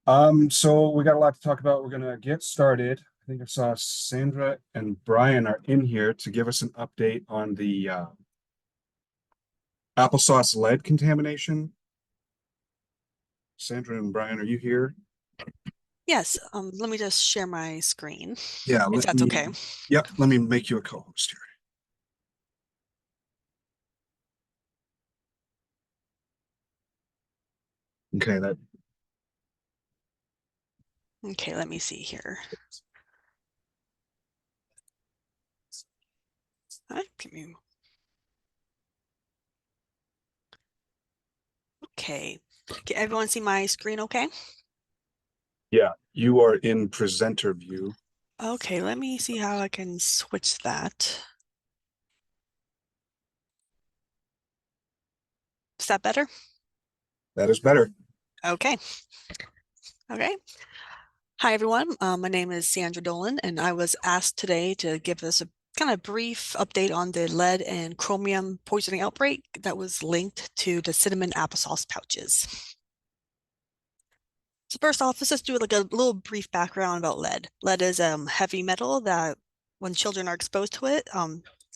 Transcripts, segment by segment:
So we got a lot to talk about. We're gonna get started. I think I saw Sandra and Brian are in here to give us an update on the applesauce lead contamination. Sandra and Brian, are you here? Yes, let me just share my screen, Yeah, if let that's me, okay. yep, let me make you a co-host here. Okay, that Okay, let me see here. All right, okay. Can everyone see my screen okay? yeah, you are in presenter view. Okay, let me see how I can switch that. Is that better? That is better. Okay, okay. Hi, everyone. My name is Sandra Dolan, and I was asked today to give us a kind of brief update on the lead and chromium poisoning outbreak that was linked to the cinnamon applesauce pouches. So first off, let's just do like a little brief background about lead. Lead is heavy metal that when children are exposed to it,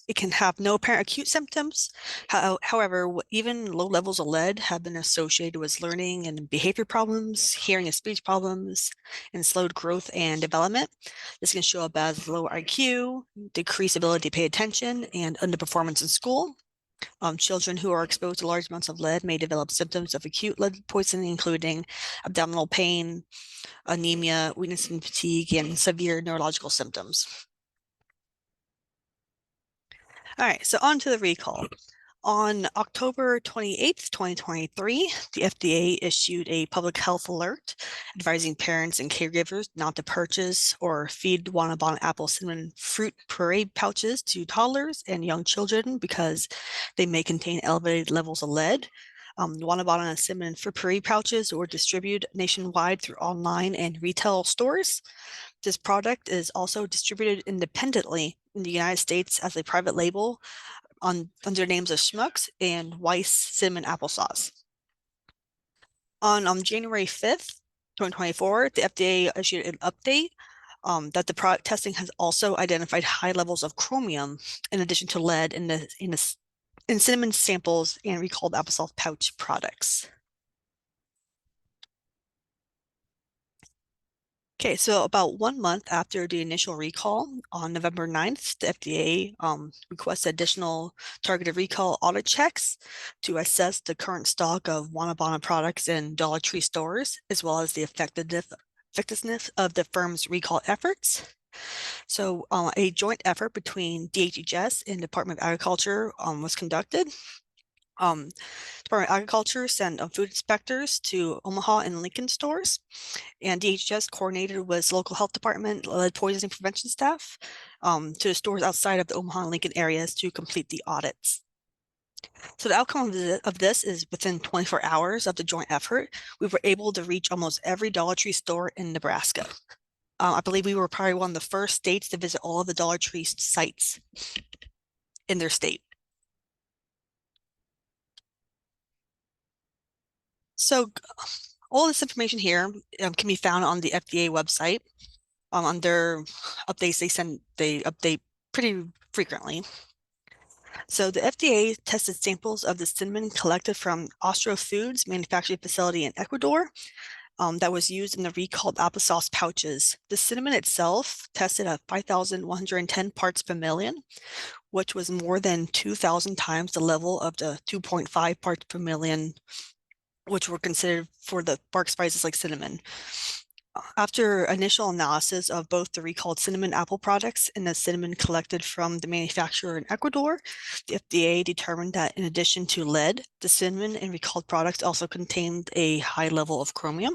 it can have no apparent acute symptoms. However, even low levels of lead have been associated with learning and behavior problems, hearing and speech problems, and slowed growth and development. This can show up as lower IQ, decreased ability to pay attention, and underperformance in school. Children who are exposed to large amounts of lead may develop symptoms of acute lead poisoning, including abdominal pain, anemia, weakness and fatigue, and severe neurological symptoms. All right, so on to the recall. On October 28th, 2023, the FDA issued a public health alert advising parents and caregivers not to purchase or feed Wanabon apple cinnamon fruit puree pouches to toddlers and young children because they may contain elevated levels of lead. Wanabon cinnamon fruit puree pouches were distributed nationwide through online and retail stores. This product is also distributed independently in the United States as a private label under names of Schmucks and Weiss cinnamon applesauce. On January 5th, 2024, the FDA issued an update that the product testing has also identified high levels of chromium in addition to lead in cinnamon samples and recalled applesauce pouch products. Okay, so about 1 month after the initial recall, on November 9th, the FDA requested additional targeted recall audit checks to assess the current stock of Wanabana products in Dollar Tree stores, as well as the effectiveness of the firm's recall efforts. So a joint effort between DHHS and Department of Agriculture was conducted. Um, Department of Agriculture sent food inspectors to Omaha and Lincoln stores, and DHS coordinated with local health department lead poisoning prevention staff to the stores outside of the Omaha and Lincoln areas to complete the audits. So the outcome of this is within 24 hours of the joint effort, we were able to reach almost every Dollar Tree store in Nebraska. I believe we were probably one of the first states to visit all of the Dollar Tree sites in their state. So all this information here can be found on the FDA website. On their updates, they update pretty frequently. So the FDA tested samples of the cinnamon collected from Austro Foods manufacturing facility in Ecuador that was used in the recalled applesauce pouches. The cinnamon itself tested at 5,110 parts per million, which was more than 2,000 times the level of the 2.5 parts per million, which were considered for the bark spices like cinnamon. After initial analysis of both the recalled cinnamon apple products and the cinnamon collected from the manufacturer in Ecuador, the FDA determined that in addition to lead, the cinnamon and recalled products also contained a high level of chromium.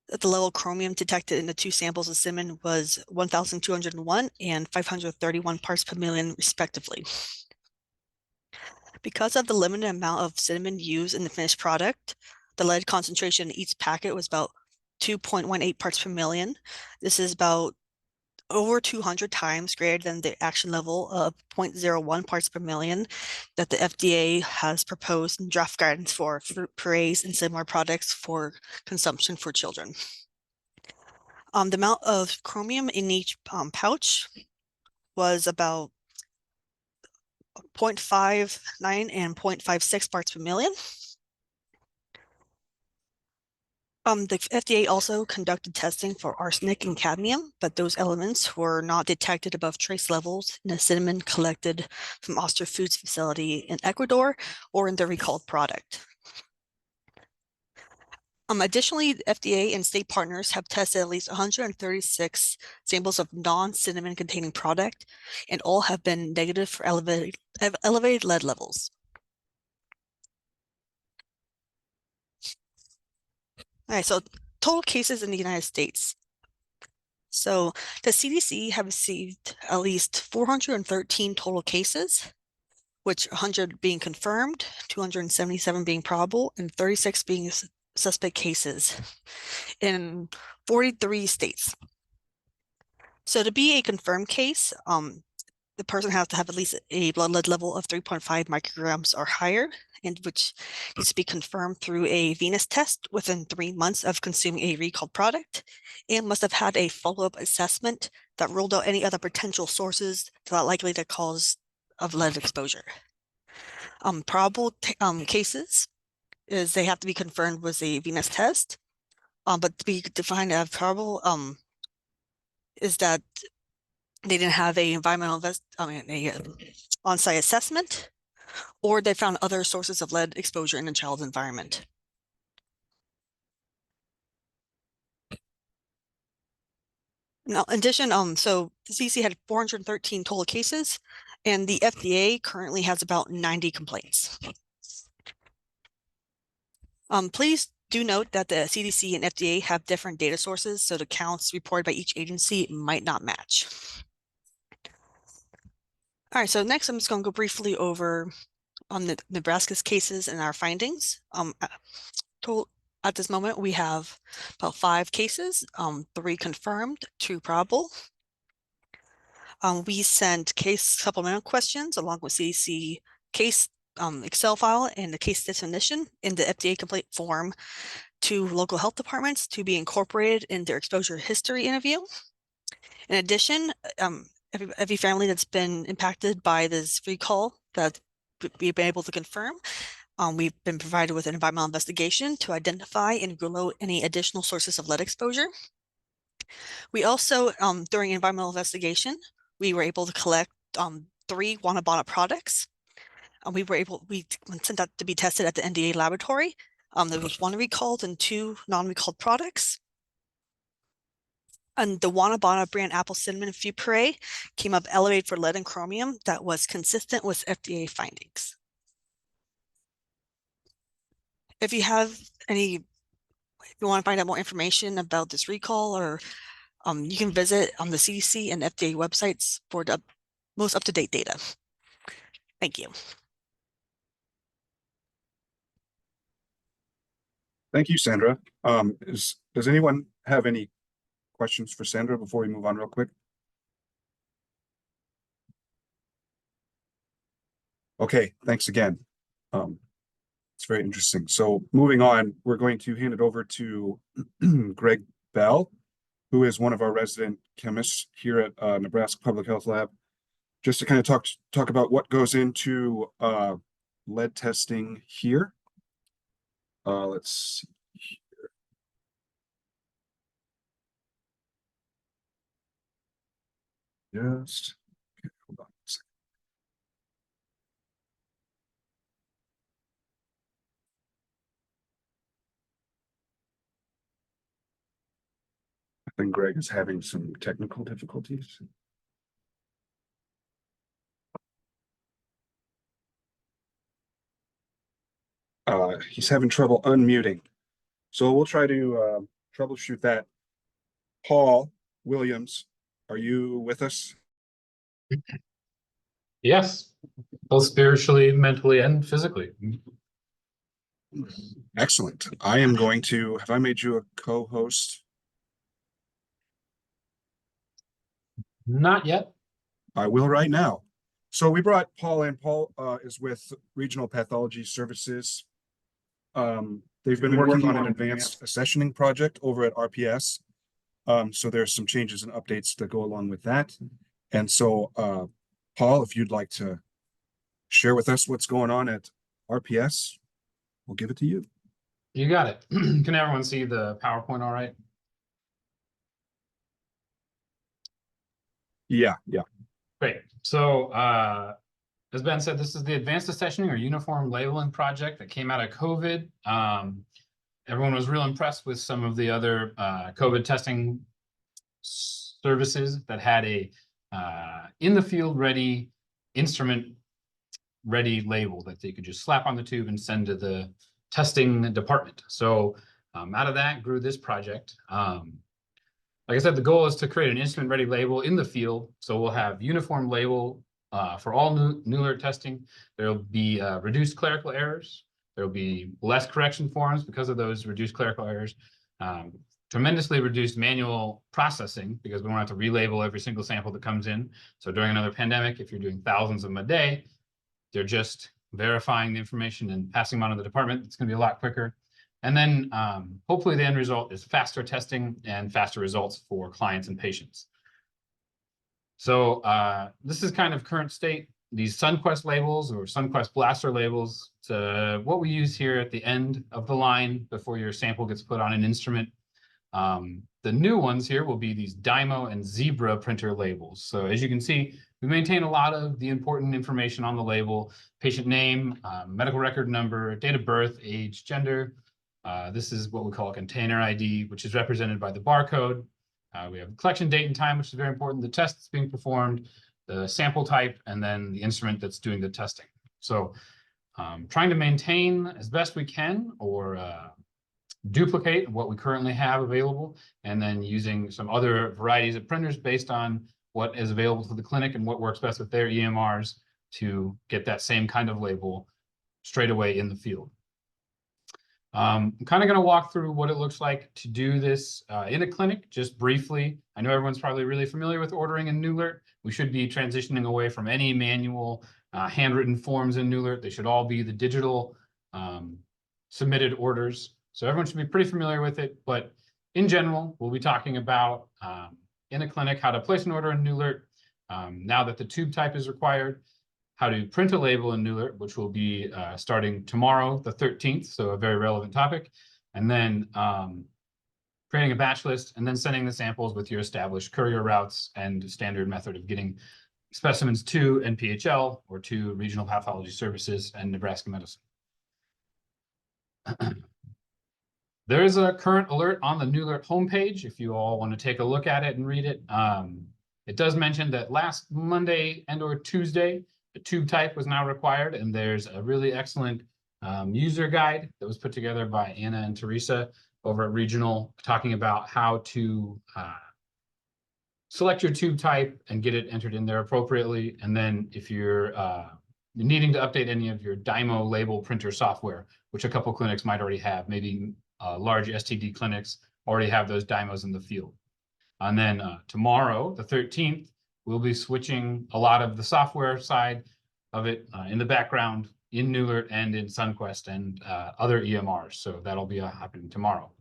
The level of chromium detected in the two samples of cinnamon was 1,201 and 531 parts per million, respectively. Because of the limited amount of cinnamon used in the finished product, the lead concentration in each packet was about 2.18 parts per million. This is about over 200 times greater than the action level of 0.01 parts per million that the FDA has proposed in draft guidance for fruit purees and similar products for consumption for children. The amount of chromium in each pouch was about 0.59 and 0.56 parts per million. The FDA also conducted testing for arsenic and cadmium, but those elements were not detected above trace levels in the cinnamon collected from Oster Foods facility in Ecuador or in the recalled product. Additionally, the FDA and state partners have tested at least 136 samples of non-cinnamon containing product, and all have been negative for elevated lead levels. All right, so total cases in the United States. So the CDC have received at least 413 total cases, which 100 being confirmed, 277 being probable, and 36 being suspect cases in 43 states. So to be a confirmed case, the person has to have at least a blood lead level of 3.5 micrograms or higher, and which needs to be confirmed through a venous test within 3 months of consuming a recalled product, and must have had a follow-up assessment that ruled out any other potential sources that are likely to cause of lead exposure. Probable cases is they have to be confirmed with a venous test, but to be defined as probable is that they didn't have a environmental on-site assessment, or they found other sources of lead exposure in the child's environment. Now, in addition, so the CDC had 413 total cases, and the FDA currently has about 90 complaints. Please do note that the CDC and FDA have different data sources, so the counts reported by each agency might not match. All right, so next I'm just going to go briefly over the Nebraska's cases and our findings. At this moment, we have about 5 cases, 3 confirmed, 2 probable. We sent case supplemental questions along with CDC case Excel file and the case definition in the FDA complaint form to local health departments to be incorporated in their exposure history interview. In addition, every family that's been impacted by this recall that we've been able to confirm, we've been provided with an environmental investigation to identify and rule out any additional sources of lead exposure. We also, during environmental investigation, we were able to collect 3 Wanabana products. We sent that to be tested at the NDA laboratory. There was 1 recalled and 2 non-recalled products. And the Wanabana brand apple cinnamon fruit puree came up elevated for lead and chromium that was consistent with FDA findings. If you want to find out more information about this recall, or you can visit on the CDC and FDA websites for the most up-to-date data. Thank you. Thank you, Sandra. Does anyone have any questions for Sandra before we move on real quick? Okay, thanks again. It's very interesting. So moving on, we're going to hand it over to Greg Bell, who is one of our resident chemists here at Nebraska Public Health Lab, just to kind of talk about what goes into lead testing here. Let's see here. Just okay, hold on a second. I think Greg is having some technical difficulties. He's having trouble unmuting. So we'll try to troubleshoot that. Paul Williams, are you with us? Yes, both spiritually, mentally, and physically. Excellent. Have I made you a co-host? Not yet. I will right now. So we brought Paul in. Paul is with Regional Pathology Services. They've been working on an advanced accessioning project over at RPS. So there's some changes and updates that go along with that. And so, Paul, if you'd like to share with us what's going on at RPS, we'll give it to you. You got it. Can everyone see the PowerPoint all right? Yeah. Great. So as Ben said, this is the Advanced Accessioning or Uniform Labeling project that came out of COVID. Everyone was real impressed with some of the other COVID testing services that had a in the field ready, instrument ready label that they could just slap on the tube and send to the testing department. So out of that grew this project. Like I said, the goal is to create an instrument ready label in the field. So we'll have uniform label for all NULERT testing. There'll be reduced clerical errors. There'll be less correction forms because of those reduced clerical errors. Tremendously reduced manual processing because we don't have to relabel every single sample that comes in. So during another pandemic, if you're doing thousands of them a day, they're just verifying the information and passing them on to the department. It's going to be a lot quicker. And then hopefully the end result is faster testing and faster results for clients and patients. So this is kind of current state. These SunQuest labels or SunQuest Blaster labels, what we use here at the end of the line before your sample gets put on an instrument. The new ones here will be these Dymo and Zebra printer labels. So as you can see, we maintain a lot of the important information on the label: patient name, medical record number, date of birth, age, gender. This is what we call a container ID, which is represented by the barcode. We have the collection date and time, which is very important, the test that's being performed, the sample type, and then the instrument that's doing the testing. So trying to maintain as best we can or duplicate what we currently have available, and then using some other varieties of printers based on what is available to the clinic and what works best with their EMRs to get that same kind of label straight away in the field. I'm kind of going to walk through what it looks like to do this in a clinic, just briefly. I know everyone's probably really familiar with ordering in NULERT. We should be transitioning away from any manual handwritten forms in NULERT. They should all be the digital submitted orders. So everyone should be pretty familiar with it. But in general, we'll be talking about in a clinic how to place an order in NULERT now that the tube type is required, how to print a label in NULERT, which will be starting tomorrow, the 13th, so a very relevant topic, and then creating a batch list, and then sending the samples with your established courier routes and standard method of getting specimens to NPHL or to Regional Pathology Services and Nebraska Medicine. There is a current alert on the NULERT homepage if you all want to take a look at it and read it. It does mention that last Monday and or Tuesday, the tube type was now required, and there's a really excellent user guide that was put together by Anna and Teresa over at Regional, talking about how to select your tube type and get it entered in there appropriately. And then if you're needing to update any of your Dymo label printer software, which a couple clinics might already have, maybe large STD clinics already have those Dymos in the field. And then tomorrow, the 13th, we'll be switching a lot of the software side of it in the background in NULERT and in SunQuest and other EMRs. So that'll be happening tomorrow.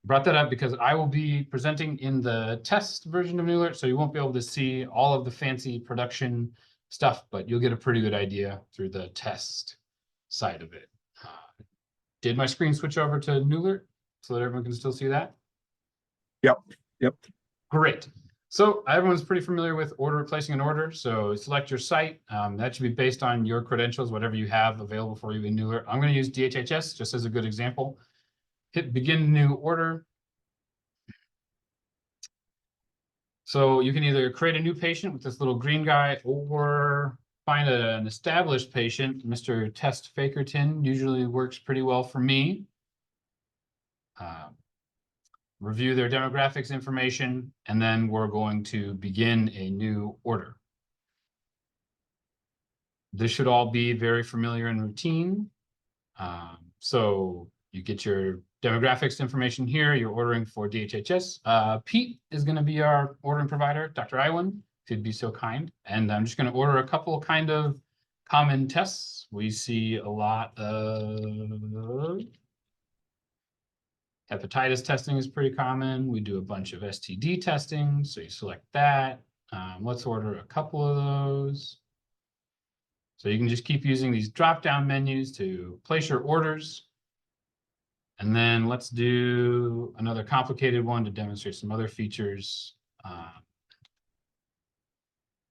Brought that up because I will be presenting in the test version of NULERT, so you won't be able to see all of the fancy production stuff, but you'll get a pretty good idea through the test side of it. Did my screen switch over to NULERT so that everyone can still see that? Yep. Great. So everyone's pretty familiar with placing an order. So select your site. That should be based on your credentials, whatever you have available for you in NULERT. I'm going to use DHHS just as a good example. Hit begin new order. So you can either create a new patient with this little green guy or find an established patient. Mr. Test Fakerton usually works pretty well for me. Review their demographics information, and then we're going to begin a new order. This should all be very familiar and routine. So you get your demographics information here. You're ordering for DHHS. Pete is going to be our ordering provider, Dr. Iwan, if he'd be so kind. And I'm just going to order a couple kind of common tests. We see a lot of hepatitis testing is pretty common. We do a bunch of STD testing, so you select that. Let's order a couple of those. So you can just keep using these drop-down menus to place your orders. And then let's do another complicated one to demonstrate some other features.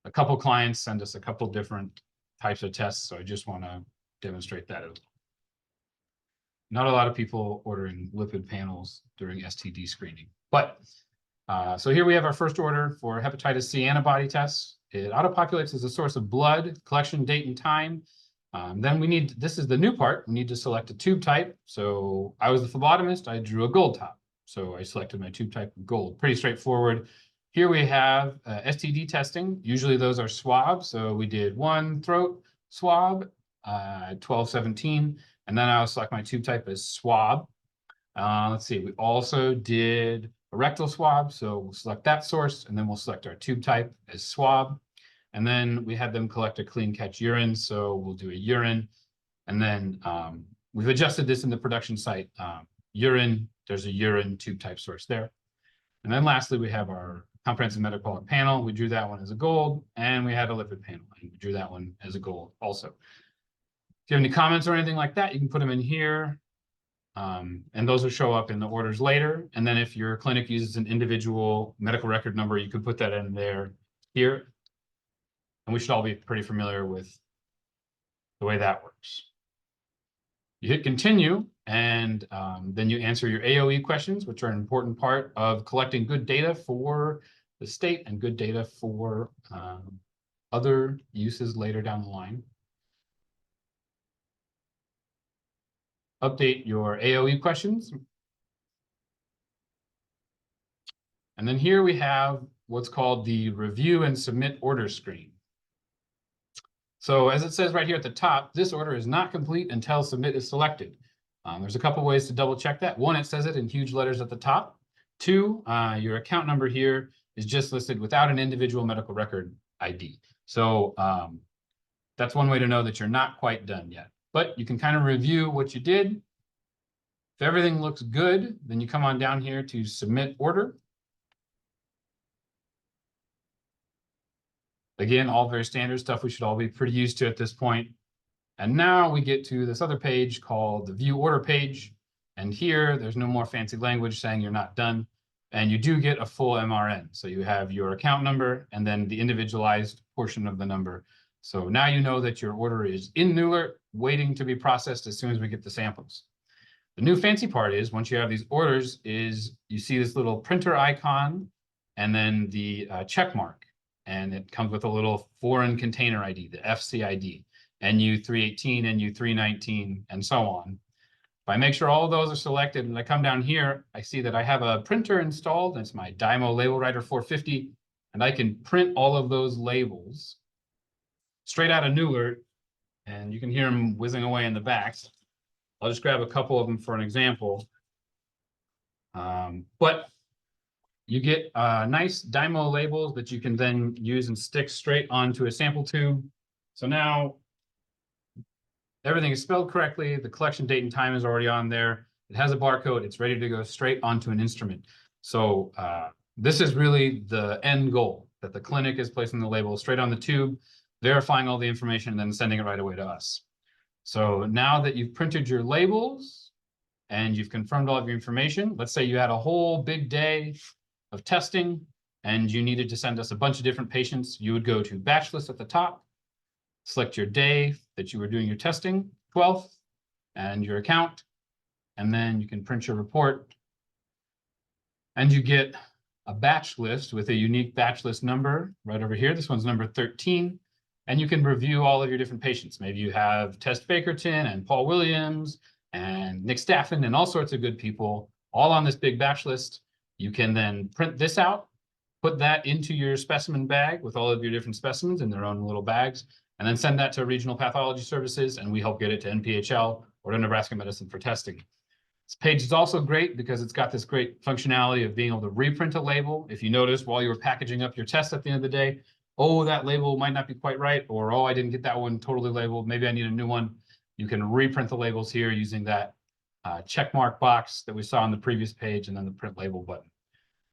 A couple clients send us a couple different types of tests, so I just want to demonstrate that. Not a lot of people ordering lipid panels during STD screening, but so here we have our first order for hepatitis C antibody tests. It auto-populates as a source of blood, collection date and time. Then we need, this is the new part, we need to select a tube type. So I was the phlebotomist, I drew a gold top. So I selected my tube type of gold, pretty straightforward. Here we have STD testing. Usually those are swabs. So we did one throat swab, 1217, and then I'll select my tube type as swab. Let's see, we also did a rectal swab. So we'll select that source, and then we'll select our tube type as swab. And then we had them collect a clean catch urine. So we'll do a urine. And then we've adjusted this in the production site. Urine, there's a urine tube type source there. And then lastly, we have our comprehensive metabolic panel. We drew that one as a gold, and we had a lipid panel, and we drew that one as a gold also. If you have any comments or anything like that, you can put them in here. And those will show up in the orders later. And then if your clinic uses an individual medical record number, you could put that in there here. And we should all be pretty familiar with the way that works. You hit continue, and then you answer your AOE questions, which are an important part of collecting good data for the state and good data for other uses later down the line. Update your AOE questions. And then here we have what's called the review and submit order screen. So as it says right here at the top, this order is not complete until submit is selected. There's a couple ways to double check that. One, it says it in huge letters at the top. Two, your account number here is just listed without an individual medical record ID. So that's one way to know that you're not quite done yet. But you can kind of review what you did. If everything looks good, then you come on down here to submit order. Again, all very standard stuff we should all be pretty used to at this point. And now we get to this other page called the view order page. And here, there's no more fancy language saying you're not done. And you do get a full MRN. So you have your account number and then the individualized portion of the number. So now you know that your order is in NUALERT, waiting to be processed as soon as we get the samples. The new fancy part is once you have these orders is you see this little printer icon and then the check mark. And it comes with a little foreign container ID, the FCID, NU318, NU319, and so on. If I make sure all of those are selected and I come down here, I see that I have a printer installed. It's my Dymo Label Writer 450, and I can print all of those labels straight out of NUALERT, and you can hear them whizzing away in the back. I'll just grab a couple of them for an example. But you get nice Dymo labels that you can then use and stick straight onto a sample tube. So now everything is spelled correctly. The collection date and time is already on there. It has a barcode. It's ready to go straight onto an instrument. So this is really the end goal, that the clinic is placing the label straight on the tube, verifying all the information, and then sending it right away to us. So now that you've printed your labels and you've confirmed all of your information, let's say you had a whole big day of testing and you needed to send us a bunch of different patients, you would go to batch list at the top, select your day that you were doing your testing, 12th, and your account, and then you can print your report. And you get a batch list with a unique batch list number right over here. This one's number 13. And you can review all of your different patients. Maybe you have Tess Bakerton and Paul Williams and Nick Staffen and all sorts of good people all on this big batch list. You can then print this out, put that into your specimen bag with all of your different specimens in their own little bags, and then send that to Regional Pathology Services, and we help get it to NPHL or to Nebraska Medicine for testing. This page is also great because it's got this great functionality of being able to reprint a label. If you notice while you were packaging up your test at the end of the day, oh, that label might not be quite right, or oh, I didn't get that one totally labeled. Maybe I need a new one. You can reprint the labels here using that check mark box that we saw on the previous page and then the print label button.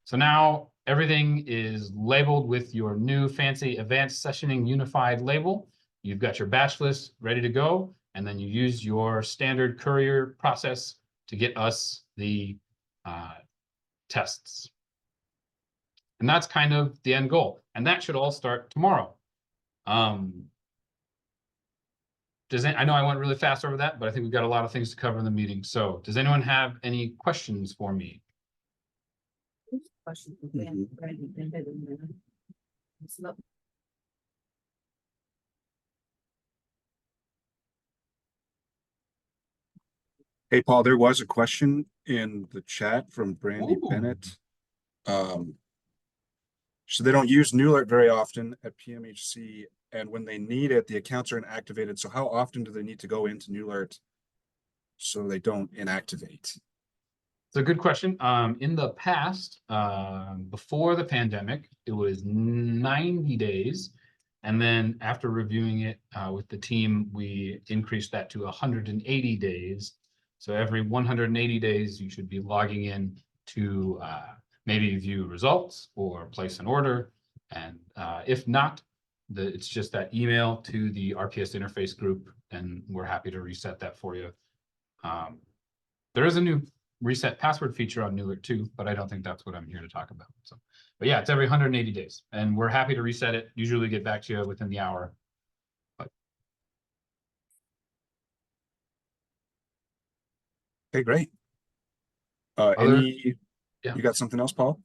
So now everything is labeled with your new fancy advanced sessioning unified label. You've got your batch list ready to go, and then you use your standard courier process to get us the tests. And that's kind of the end goal. And that should all start tomorrow. I know I went really fast over that, but I think we've got a lot of things to cover in the meeting. So does anyone have any questions for me? Question. Hey, Paul, there was a question in the chat from Brandy Ooh. Bennett. So they don't use NewAlert very often at PMHC, and when they need it, the accounts are inactivated. So how often do they need to go into NewAlert so they don't inactivate? It's a good question. In the past, before the pandemic, it was 90 days. And then after reviewing it with the team, we increased that to 180 days. So every 180 days, you should be logging in to maybe view results or place an order. And if not, it's just that email to the RPS interface group, and we're happy to reset that for you. There is a new reset password feature on NewAlert too, but I don't think that's what I'm here to talk about. So, but yeah, it's every 180 days, and we're happy to reset it. Usually get back to you within the hour. Okay, great. Yeah. You got something else, Paul?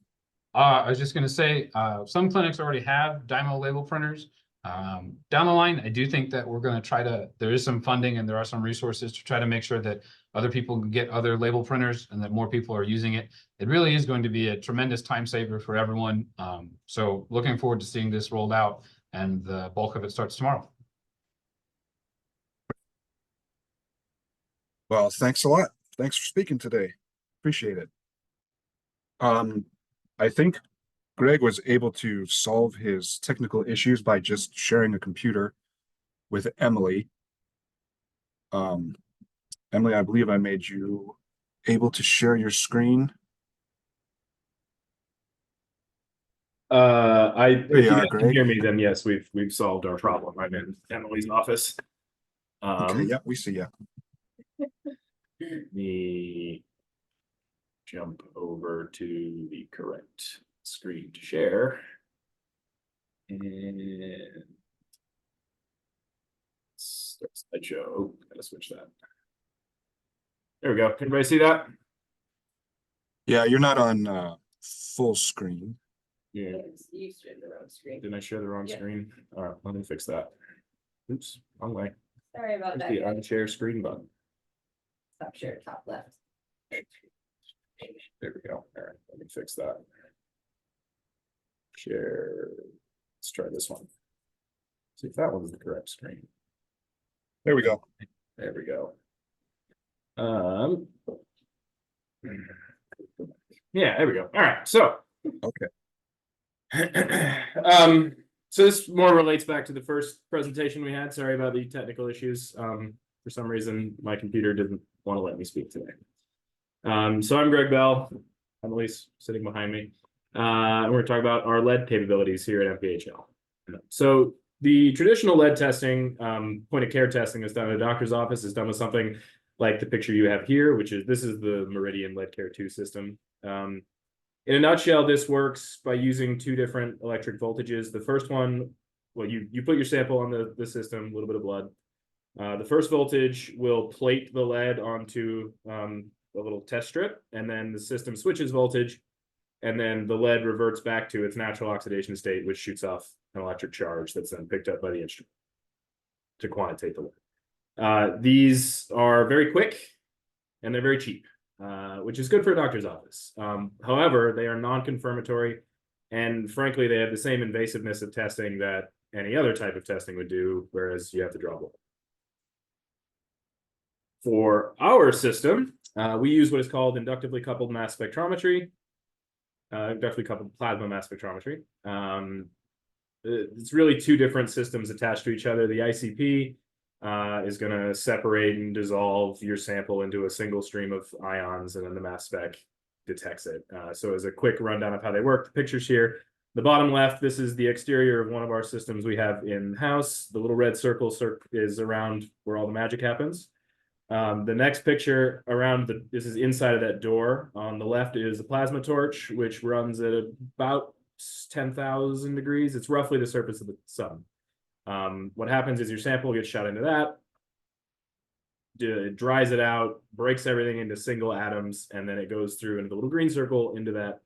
I was just going to say, some clinics already have Dymo label printers. Down the line, I do think that we're going to try to, there is some funding and there are some resources to try to make sure that other people can get other label printers and that more people are using it. It really is going to be a tremendous time saver for everyone. So looking forward to seeing this rolled out, and the bulk of it starts tomorrow. Well, thanks a lot. Thanks for speaking today. Appreciate it. I think Greg was able to solve his technical issues by just sharing a computer with Emily. Emily, I believe I made you able to share your screen. If There you you are, guys can Greg. hear me, then yes, we've solved our problem. I'm in Emily's office. Okay, yeah, we see you. Let me jump over to the correct screen to share. And start slideshow. Oh, gotta switch that. There we go. Can everybody see that? Yeah, you're not on full screen. Yeah. You shared the wrong screen. Didn't I share the wrong Yeah. screen? All right, let me fix that. Oops, wrong way. Sorry about There's that. the guys. unshare screen button. Stop share top left. There we go. All right, let me fix that. Share. Let's try this one. See if that one's the correct screen. There we go. There we go. Yeah, there we go. All right, so. Okay. So this more relates back to the first presentation we had. Sorry about the technical issues. For some reason, my computer didn't want to let me speak today. So I'm Greg Bell. Emily's sitting behind me. And we're talking about our lead capabilities here at MPHL. So the traditional lead testing, point of care testing is done in a doctor's office, is done with something like the picture you have here, which is, this is the Meridian Lead Care 2 system. In a nutshell, this works by using two different electric voltages. The first one, well, you put your sample on the system, a little bit of blood. The first voltage will plate the lead onto a little test strip, and then the system switches voltage, and then the lead reverts back to its natural oxidation state, which shoots off an electric charge that's then picked up by the instrument to quantitate the lead. These are very quick and they're very cheap, which is good for a doctor's office. However, they are non-confirmatory, and frankly, they have the same invasiveness of testing that any other type of testing would do, whereas you have to draw blood. For our system, we use what is called inductively coupled mass spectrometry. Inductively coupled plasma mass spectrometry. It's really two different systems attached to each other. The ICP is going to separate and dissolve your sample into a single stream of ions, and then the mass spec detects it. So as a quick rundown of how they work, the pictures here. The bottom left, this is the exterior of one of our systems we have in-house. The little red circle is around where all the magic happens. The next picture around this is inside of that door. On the left is a plasma torch, which runs at about 10,000 degrees. It's roughly the surface of the sun. What happens is your sample gets shot into that, it dries it out, breaks everything into single atoms, and then it goes through into the little green circle into that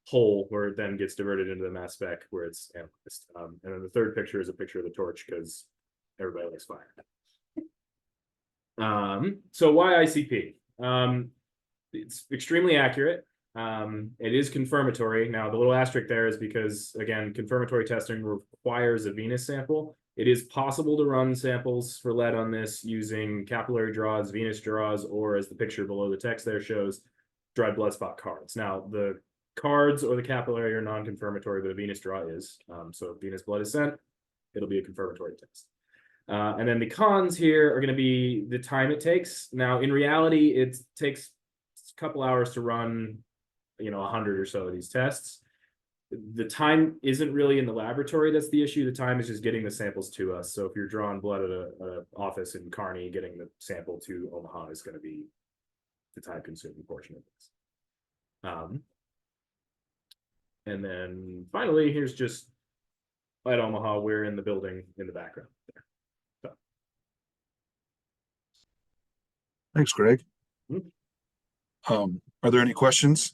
hole where it then gets diverted into the mass spec where it's analyzed. And then the third picture is a picture of the torch because everybody likes fire. So why ICP? It's extremely accurate. It is confirmatory. Now, the little asterisk there is because, again, confirmatory testing requires a venous sample. It is possible to run samples for lead on this using capillary draws, venous draws, or as the picture below the text there shows, dried blood spot cards. Now, the cards or the capillary are non-confirmatory, but a venous draw is. So if venous blood is sent, it'll be a confirmatory test. And then the cons here are going to be the time it takes. Now, in reality, it takes a couple hours to run, 100 or so of these tests. The time isn't really in the laboratory that's the issue. The time is just getting the samples to us. So if you're drawing blood at a office in Kearney, getting the sample to Omaha is going to be the time-consuming portion of this. And then finally, here's just at Omaha, we're in the building in the background there. Thanks, Greg. Are there any questions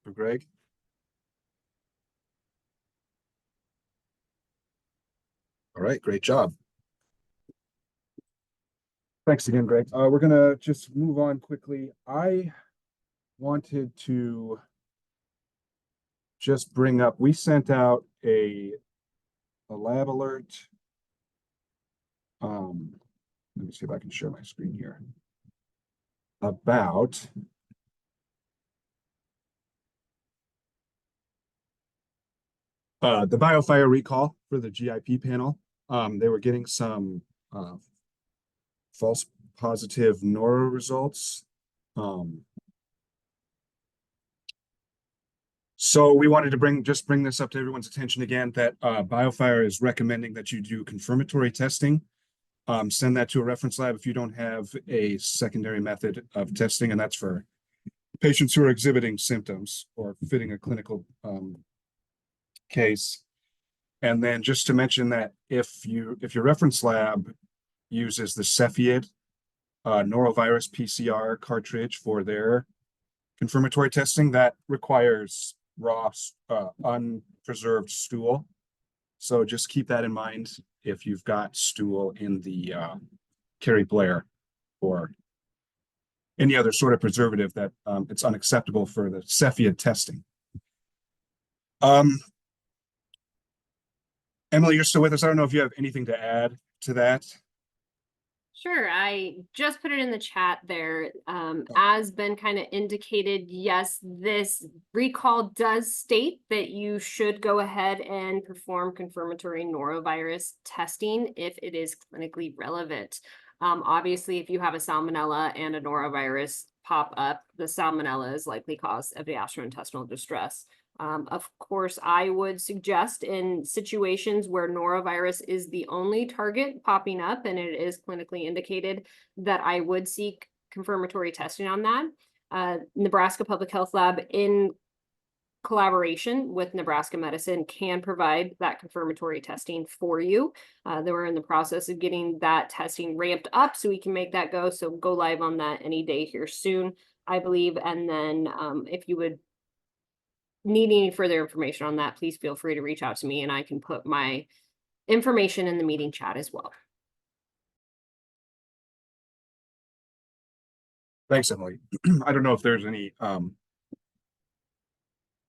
for Greg? All right, great job. Thanks again, Greg. We're gonna just move on quickly. I wanted to just bring up, we sent out a lab alert. Let me see if I can share my screen here. About the BioFire recall for the GIP panel. They were getting some false positive Nora results. So we wanted to bring this up to everyone's attention again, that BioFire is recommending that you do confirmatory testing. Send that to a reference lab if you don't have a secondary method of testing, and that's for patients who are exhibiting symptoms or fitting a clinical case. And then just to mention that if your reference lab uses the Cepheid norovirus PCR cartridge for their confirmatory testing, that requires raw unpreserved stool. So just keep that in mind if you've got stool in the Carrie Blair or any other sort of preservative that it's unacceptable for the Cepheid testing. Emily, you're still with us. I don't know if you have anything to add to that. Sure, I just put it in the chat there. As Ben kind of indicated, yes, this recall does state that you should go ahead and perform confirmatory norovirus testing if it is clinically relevant. Obviously, if you have a salmonella and a norovirus pop up, the salmonella is likely cause of gastrointestinal distress. Of course, I would suggest in situations where norovirus is the only target popping up and it is clinically indicated that I would seek confirmatory testing on that. Nebraska Public Health Lab, in collaboration with Nebraska Medicine, can provide that confirmatory testing for you. They were in the process of getting that testing ramped up so we can make that go. So go live on that any day here soon, I believe. And then if you would need any further information on that, please feel free to reach out to me and I can put my information in the meeting chat as well. Thanks, Emily. I don't know if there's any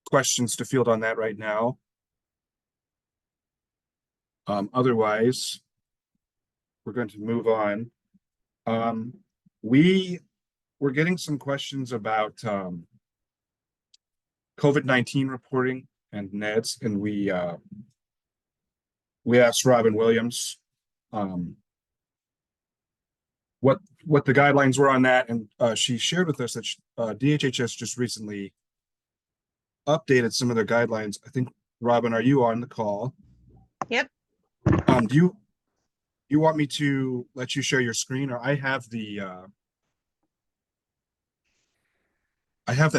questions to field on that right now. Otherwise, we're going to move on We were getting some questions about COVID-19 reporting and NEDS, and we asked Robin Williams what the guidelines were on that, and she shared with us that DHHS just recently updated some of their guidelines. I think, Robin, are you on the call? Yep. Do you want me to let you share your screen, or I have that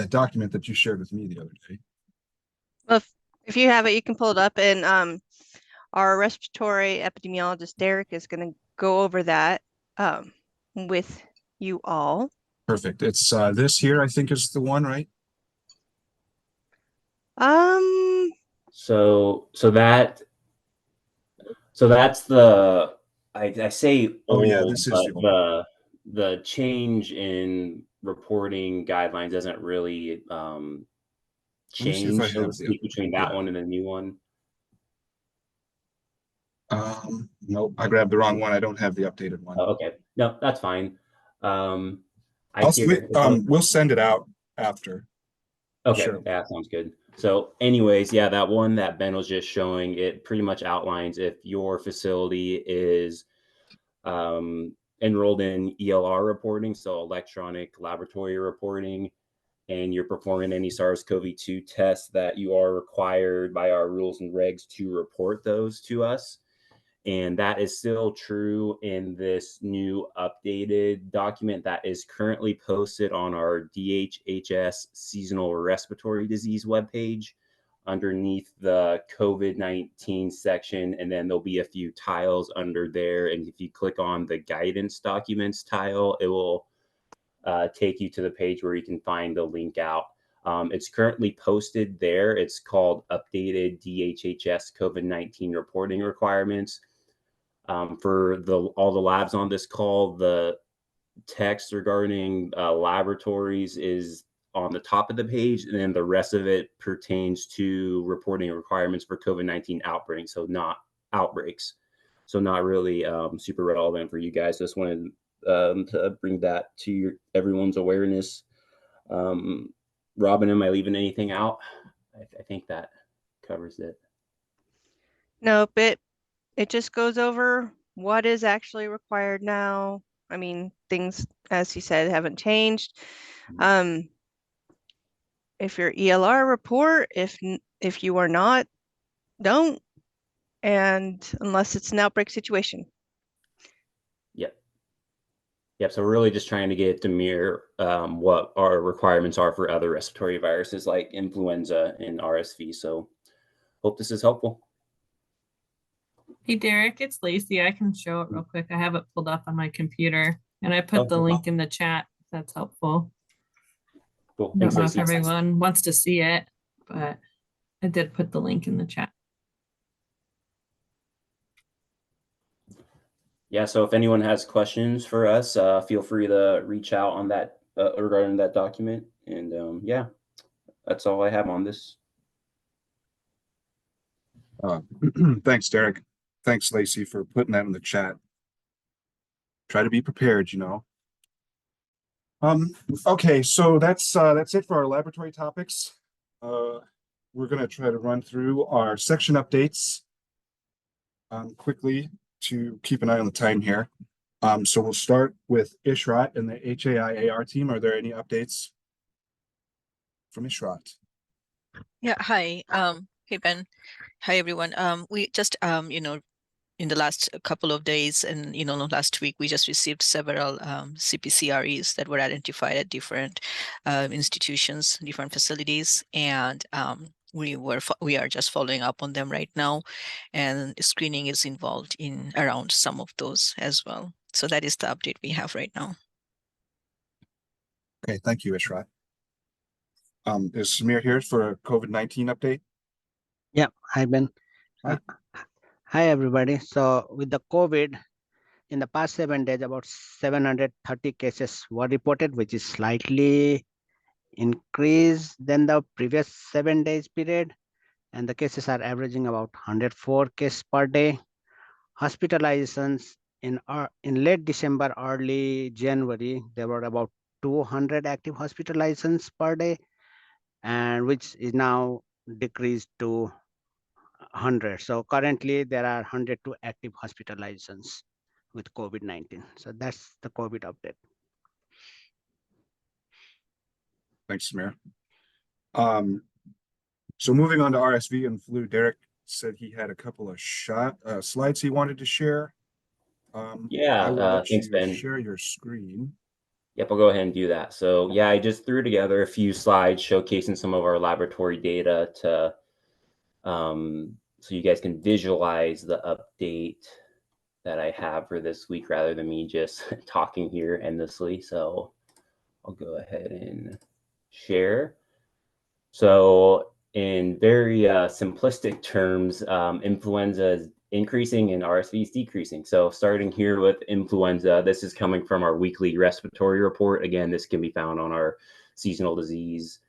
document that you shared with me the other day. Well, if you have it, you can pull it up, and our respiratory epidemiologist Derek is going to go over that with you all. Perfect. It's this here, I think, is the one, right? So that's the I say Oh, yeah, old, this is but the old the change in reporting guidelines doesn't really me see if I change, so to have the- speak, between that yeah. one and the new one. Nope, I grabbed the wrong one. I don't have the updated one. Oh, okay, no, that's fine. I hear. We'll send it out after. Okay, Sure. that sounds good. So anyways, yeah, that one that Ben was just showing, it pretty much outlines if your facility is enrolled in ELR reporting, so electronic laboratory reporting, and you're performing any SARS-CoV-2 tests, that you are required by our rules and regs to report those to us. And that is still true in this new updated document that is currently posted on our DHHS seasonal respiratory disease webpage underneath the COVID-19 section. And then there'll be a few tiles under there. And if you click on the guidance documents tile, it will take you to the page where you can find the link out. It's currently posted there. It's called Updated DHHS COVID-19 Reporting Requirements. For all the labs on this call, the text regarding laboratories is on the top of the page, and then the rest of it pertains to reporting requirements for COVID-19 outbreaks, so not outbreaks. So not really super relevant for you guys. Just wanted to bring that to everyone's awareness. Robin, am I leaving anything out? I think that covers it. Nope, it just goes over what is actually required now. I mean, things, as you said, haven't changed. If your ELR report, if you are not, don't, and unless it's an outbreak situation. Yep. So we're really just trying to get to mirror what our requirements are for other respiratory viruses like influenza and RSV. So hope this is helpful. Hey Derek, it's Lacey. I can show it real quick. I have it pulled up on my computer and I put the link in the chat. If that's helpful. Cool. I don't Thanks, know Lacey. if everyone wants to see it, but I did put the link in the chat. Yeah, so if anyone has questions for us, feel free to reach out on that regarding that document. And yeah, that's all I have on this. Thanks, Derek. Thanks, Lacey, for putting that in the chat. Try to be prepared, you know. Okay, so that's it for our laboratory topics. We're gonna try to run through our section updates quickly to keep an eye on the time here. So we'll start with Ishrat and the HAI-AR team. Are there any updates from Ishrat? Yeah, hi. Hey Ben. Hi everyone. We just in the last couple of days and last week we just received several CPCREs that were identified at different institutions, different facilities, and we are just following up on them right now, and screening is involved in around some of those as well. So that is the update we have right now. Okay, thank you, Ishrat. Is Samir here for a COVID-19 update? Yeah, hi Ben. Hi. Hi everybody. So with the COVID, in the past 7 days, about 730 cases were reported, which is slightly increased than the previous 7 days period. And the cases are averaging about 104 cases per day. Hospitalizations in late December, early January, there were about 200 active hospitalizations per day, and which is now decreased to 100. So currently there are 102 active hospitalizations with COVID-19. So that's the COVID update. Thanks, Samir. So moving on to RSV and flu, Derek said he had a couple of slides he wanted to share. Yeah, I will let thanks, you Ben. share your screen. Yep, I'll go ahead and do that. So yeah, I just threw together a few slides showcasing some of our laboratory data to so you guys can visualize the update that I have for this week rather than me just talking here endlessly. So I'll go ahead and share. So in very simplistic terms, influenza is increasing and RSV is decreasing. So starting here with influenza, this is coming from our weekly respiratory report. Again, this can be found on our seasonal disease,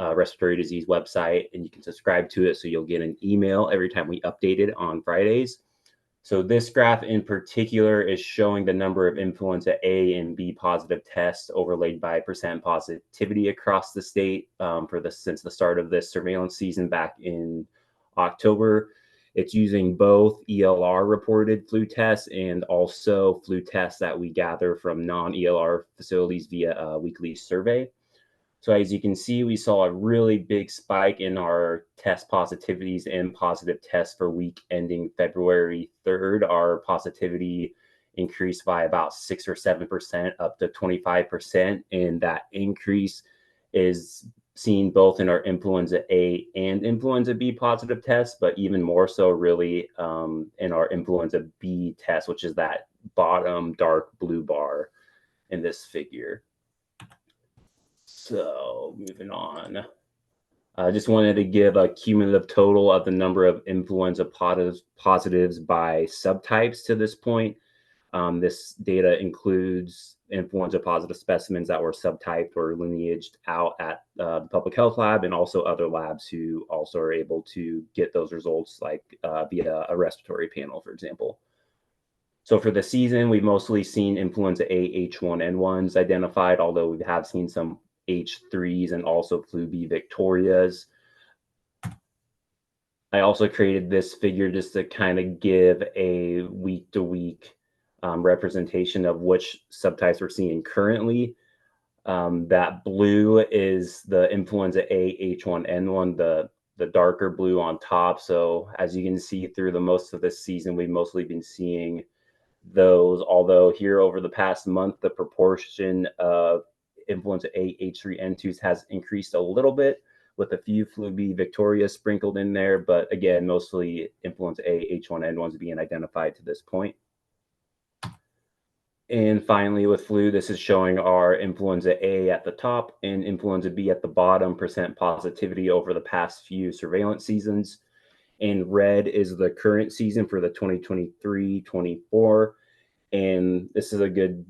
respiratory disease website, and you can subscribe to it so you'll get an email every time we update it on Fridays. So this graph in particular is showing the number of influenza A and B positive tests overlaid by percent positivity across the state since the start of this surveillance season back in October. It's using both ELR reported flu tests and also flu tests that we gather from non-ELR facilities via a weekly survey. So as you can see, we saw a really big spike in our test positivities and positive tests for week ending February 3rd. Our positivity increased by about 6 or 7% up to 25%. And that increase is seen both in our influenza A and influenza B positive tests, but even more so really in our influenza B test, which is that bottom dark blue bar in this figure. So moving on, I just wanted to give a cumulative total of the number of influenza positives by subtypes to this point. This data includes influenza positive specimens that were subtyped or lineaged out at the public health lab and also other labs who also are able to get those results like via a respiratory panel, for example. So for the season, we've mostly seen influenza A H1N1s identified, although we have seen some H3s and also flu B Victorias. I also created this figure just to kind of give a week-to-week representation of which subtypes we're seeing currently. That blue is the influenza A H1N1, the darker blue on top. So as you can see through the most of this season, we've mostly been seeing those, although here over the past month, the proportion of influenza A H3N2s has increased a little bit with a few flu B Victoria sprinkled in there, but again, mostly influenza A H1N1s being identified to this point. And finally with flu, this is showing our influenza A at the top and influenza B at the bottom percent positivity over the past few surveillance seasons. And red is the current season for the 2023-24. And this is a good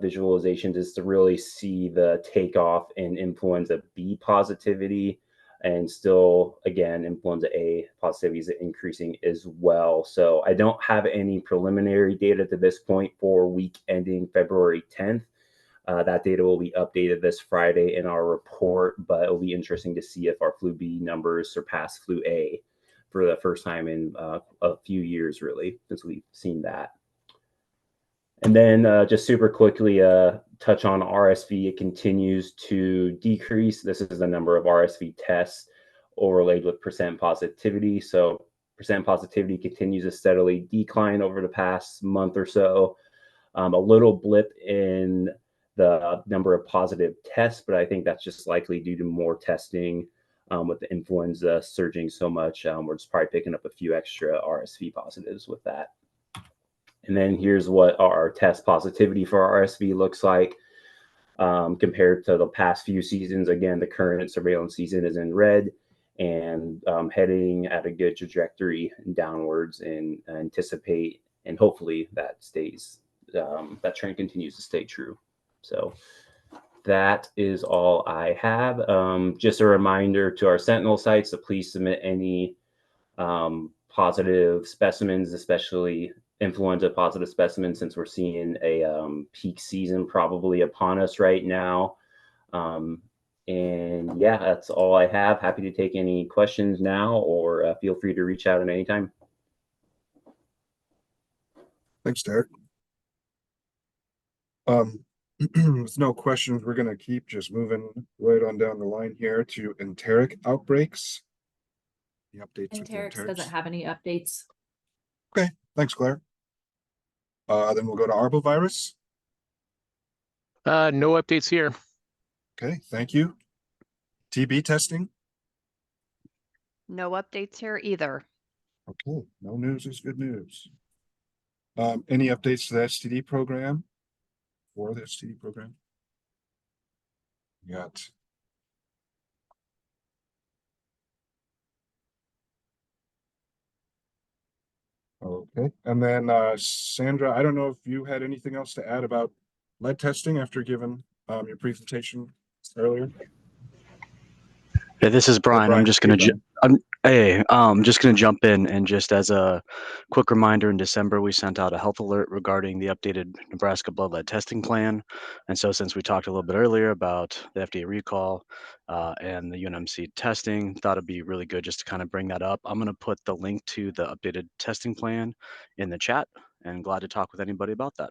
visualization just to really see the takeoff in influenza B positivity, and still again influenza A positivity is increasing as well. So I don't have any preliminary data to this point for week ending February 10th. That data will be updated this Friday in our report, but it'll be interesting to see if our flu B numbers surpass flu A for the first time in a few years, really, since we've seen that. And then just super quickly touch on RSV. It continues to decrease. This is the number of RSV tests overlaid with percent positivity. So percent positivity continues to steadily decline over the past month or so. A little blip in the number of positive tests, but I think that's just likely due to more testing with the influenza surging so much. We're just probably picking up a few extra RSV positives with that. And then here's what our test positivity for RSV looks like compared to the past few seasons. Again, the current surveillance season is in red and heading at a good trajectory downwards, and anticipate and hopefully that stays, that trend continues to stay true. So that is all I have. Just a reminder to our Sentinel sites to please submit any positive specimens, especially influenza positive specimens since we're seeing a peak season probably upon us right now. And yeah, that's all I have. Happy to take any questions now, or feel free to reach out at any time. Thanks, Derek. With no questions, we're gonna keep just moving right on down the line here to enteric outbreaks. The updates with the Enterix doesn't enterics. have any updates. Okay, thanks, Claire. Then we'll go to arbovirus. No updates here. Okay, thank you. TB testing. No updates here either. Okay, no news is good news. Any updates to the STD program? For the STD program? We got. Okay, and then Sandra, I don't know if you had anything else to add about lead testing after giving your presentation earlier. Hey, this is Brian. I'm just gonna just gonna jump in, and just as a quick reminder, in December we sent out a health alert regarding the updated Nebraska blood lead testing plan. And so since we talked a little bit earlier about the FDA recall and the UNMC testing, thought it'd be really good just to kind of bring that up. I'm gonna put the link to the updated testing plan in the chat, and glad to talk with anybody about that.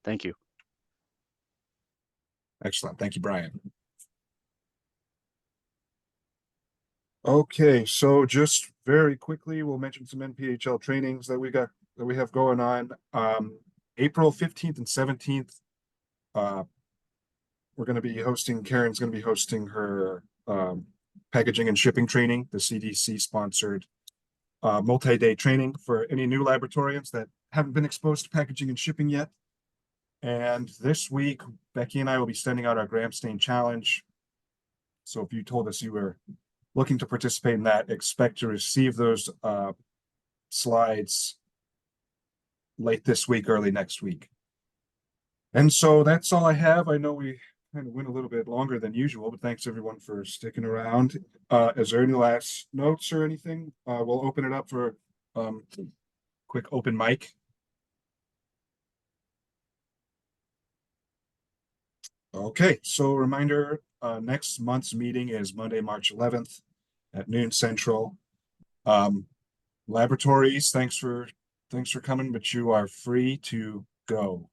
Thank you. Excellent. Thank you, Brian. Okay, so just very quickly, we'll mention some NPHL trainings that we have going on. April 15th and 17th. We're going to be hosting, Karen's going to be hosting her packaging and shipping training, the CDC sponsored multi-day training for any new laboratorians that haven't been exposed to packaging and shipping yet. And this week, Becky and I will be sending out our Gram Stain Challenge. So if you told us you were looking to participate in that, expect to receive those slides late this week, early next week. And so that's all I have. I know we kind of went a little bit longer than usual, but thanks everyone for sticking around. Is there any last notes or anything? We'll open it up for quick open mic. Okay, so reminder, next month's meeting is Monday, March 11th at noon Central. Laboratories, thanks for coming, but you are free to go.